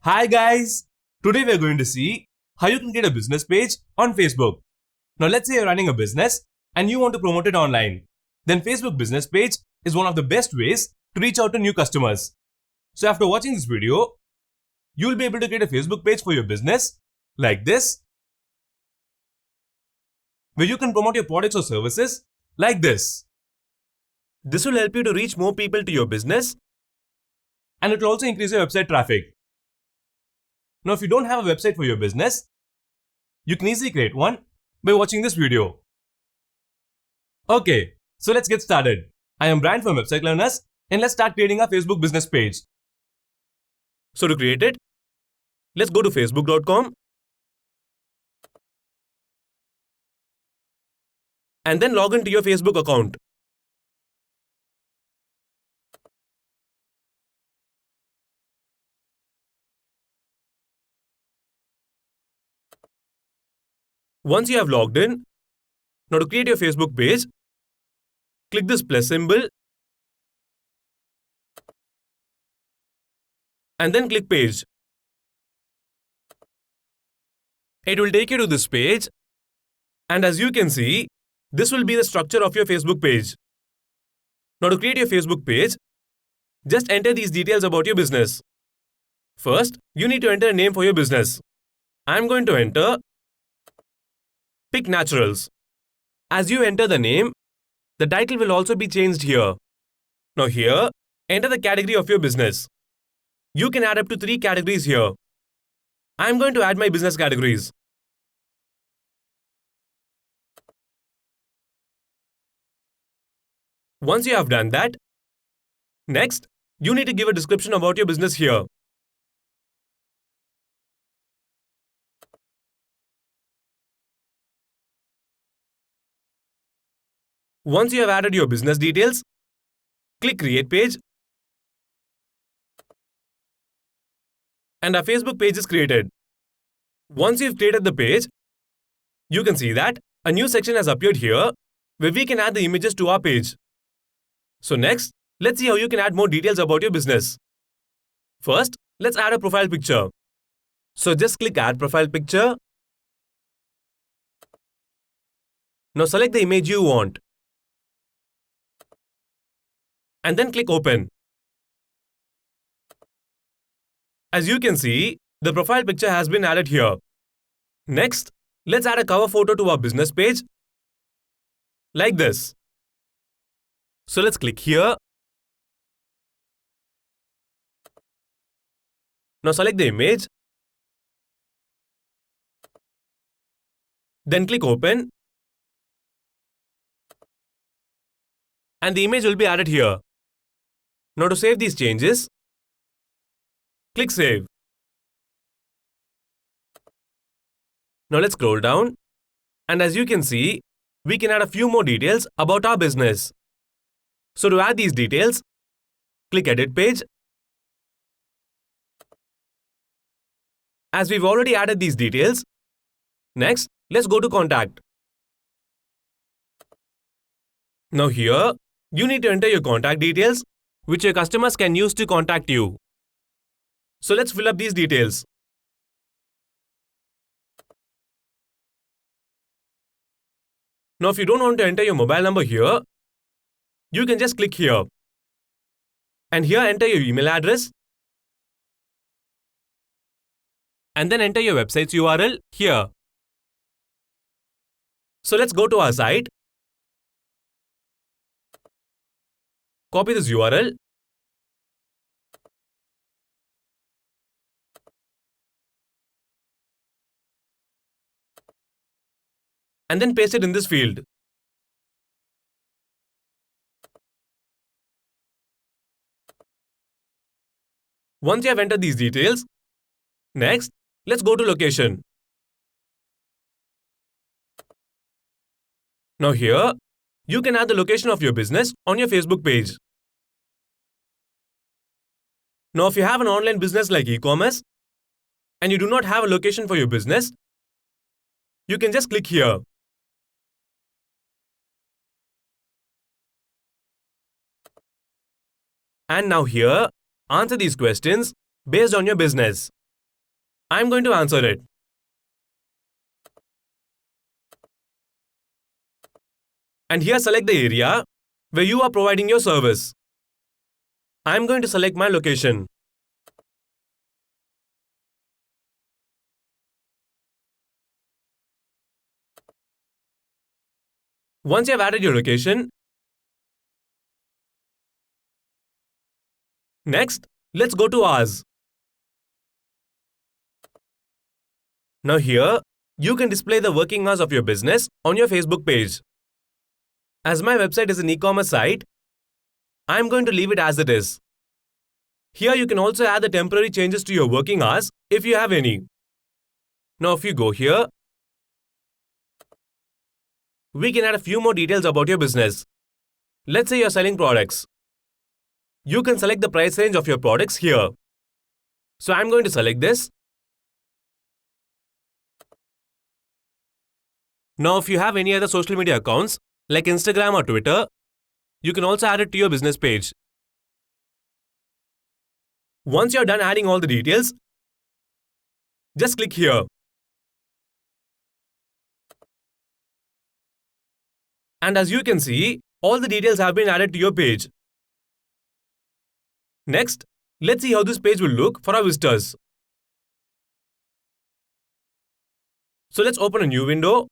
Hi guys! Today we're going to see how you can create a business page on Facebook. Now let's say you're running a business and you want to promote it online. Then Facebook business page is one of the best ways to reach out to new customers. So after watching this video, you'll be able to create a Facebook page for your business like this, where you can promote your products or services like this. This will help you to reach more people to your business, and it will also increase your website traffic. Now, if you don't have a website for your business, you can easily create one by watching this video. Okay, so let's get started. I am Brian from Website Learners, and let's start creating our Facebook business page. So to create it, let's go to facebook.com and then log into your Facebook account. Once you have logged in, now to create your Facebook page, click this plus symbol and then click page. It will take you to this page, and as you can see, this will be the structure of your Facebook page. Now to create your Facebook page, just enter these details about your business. First, you need to enter a name for your business. I'm going to enter Pick Naturals. As you enter the name, the title will also be changed here. Now here, enter the category of your business. You can add up to 3 categories here. I'm going to add my business categories. Once you have done that, next, you need to give a description about your business here. Once you have added your business details, click Create Page, and our Facebook page is created. Once you've created the page, you can see that a new section has appeared here where we can add the images to our page. So next, let's see how you can add more details about your business. First, let's add a profile picture. So just click Add Profile Picture. Now select the image you want, and then click Open. As you can see, the profile picture has been added here. Next, let's add a cover photo to our business page, like this. So let's click here. Now select the image. Then click Open. And the image will be added here. Now to save these changes, click Save. Now let's scroll down. And as you can see, we can add a few more details about our business. So to add these details, click Edit Page. As we've already added these details, next, let's go to Contact. Now here, you need to enter your contact details, which your customers can use to contact you. So let's fill up these details. Now if you don't want to enter your mobile number here, you can just click here. And here enter your email address. And then enter your website's URL here. So let's go to our site. Copy this URL. And then paste it in this field. Once you have entered these details, next, let's go to Location. Now here, you can add the location of your business on your Facebook page. Now if you have an online business like e-commerce, and you do not have a location for your business, you can just click here. And now here, answer these questions based on your business. I'm going to answer it. And here select the area where you are providing your service. I'm going to select my location. Once you have added your location, next, let's go to hours. Now here, you can display the working hours of your business on your Facebook page. As my website is an e-commerce site, I'm going to leave it as it is. Here you can also add the temporary changes to your working hours if you have any. Now if you go here, we can add a few more details about your business. Let's say you're selling products. You can select the price range of your products here. So I'm going to select this. Now if you have any other social media accounts like Instagram or Twitter, you can also add it to your business page. Once you're done adding all the details, just click here. And as you can see, all the details have been added to your page. Next, let's see how this page will look for our visitors. So let's open a new window.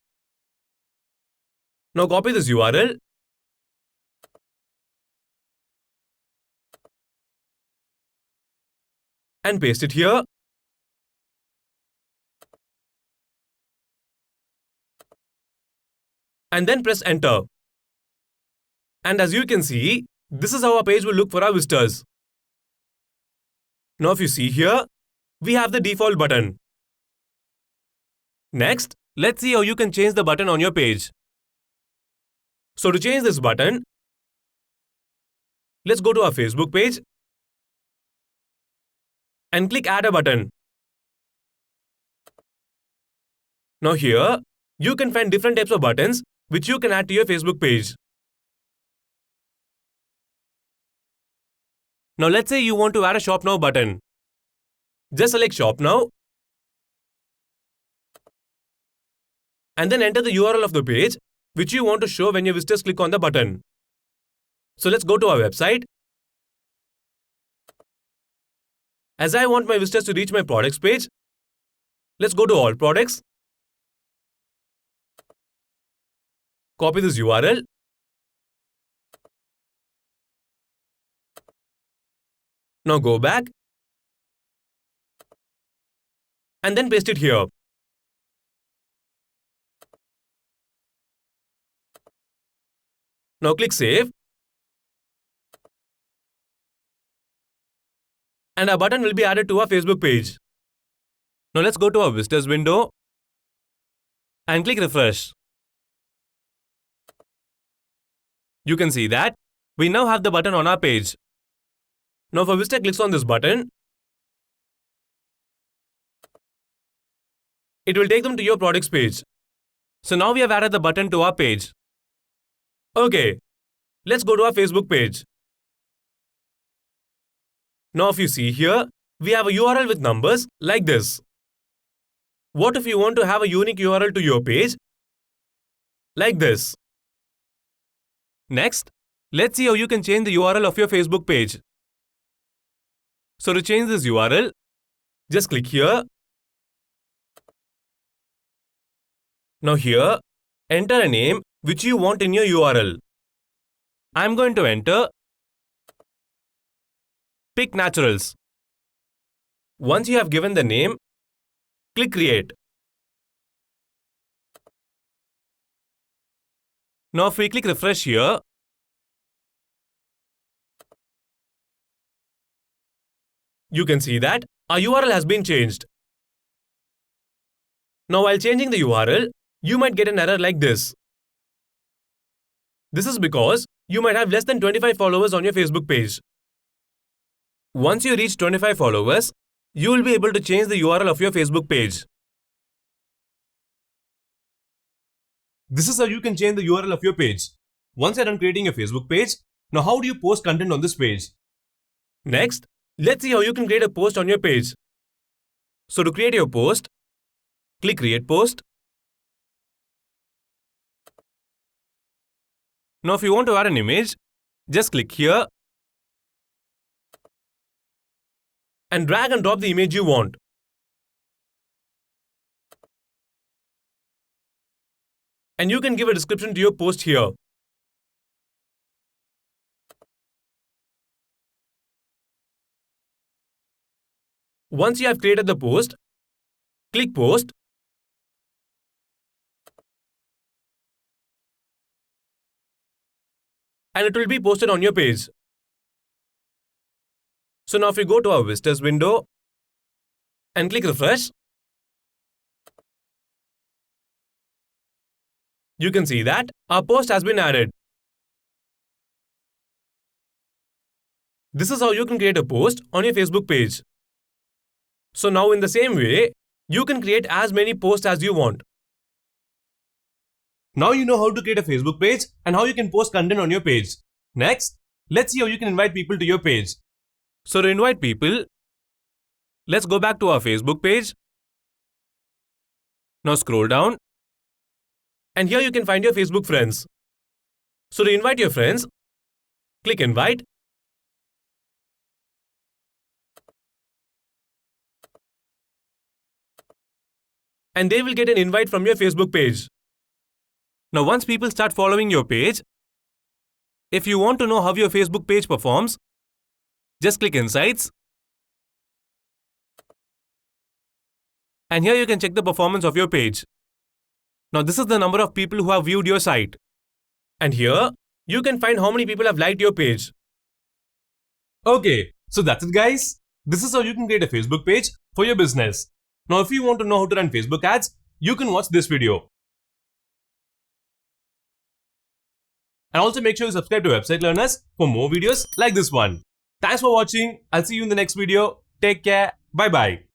Now copy this URL and paste it here. And then press enter. And as you can see, this is how our page will look for our visitors. Now if you see here, we have the default button. Next, let's see how you can change the button on your page. So to change this button, let's go to our Facebook page and click Add a Button. Now here, you can find different types of buttons which you can add to your Facebook page. Now let's say you want to add a Shop Now button. Just select Shop Now and then enter the URL of the page which you want to show when your visitors click on the button. So let's go to our website. As I want my visitors to reach my products page, let's go to All Products. Copy this URL. Now go back and then paste it here. Now click Save. And our button will be added to our Facebook page. Now let's go to our visitors window and click Refresh. You can see that we now have the button on our page. Now if a visitor clicks on this button, it will take them to your products page. So now we have added the button to our page. Okay, let's go to our Facebook page. Now if you see here, we have a URL with numbers like this. What if you want to have a unique URL to your page? Like this. Next, let's see how you can change the URL of your Facebook page. So to change this URL, just click here. Now here, enter a name which you want in your URL. I'm going to enter Pick Naturals. Once you have given the name, click Create. Now if we click Refresh here, you can see that our URL has been changed. Now while changing the URL, you might get an error like this. This is because you might have less than 25 followers on your Facebook page. Once you reach 25 followers, you will be able to change the URL of your Facebook page. This is how you can change the URL of your page. Once you're done creating your Facebook page, now how do you post content on this page? Next, let's see how you can create a post on your page. So to create your post, click Create Post. Now if you want to add an image, just click here and drag and drop the image you want. And you can give a description to your post here. Once you have created the post, click Post. And it will be posted on your page. So now if you go to our visitors window and click Refresh, you can see that our post has been added. This is how you can create a post on your Facebook page. So now in the same way, you can create as many posts as you want. Now you know how to create a Facebook page and how you can post content on your page. Next, let's see how you can invite people to your page. So to invite people, let's go back to our Facebook page. Now scroll down. And here you can find your Facebook friends. So to invite your friends, click Invite. And they will get an invite from your Facebook page. Now once people start following your page, if you want to know how your Facebook page performs, just click Insights. And here you can check the performance of your page. Now this is the number of people who have viewed your site. And here, you can find how many people have liked your page. Okay, so that's it guys. This is how you can create a Facebook page for your business. Now if you want to know how to run Facebook ads, you can watch this video. And also make sure you subscribe to Website Learners for more videos like this one. Thanks for watching. I'll see you in the next video. Take care. Bye bye.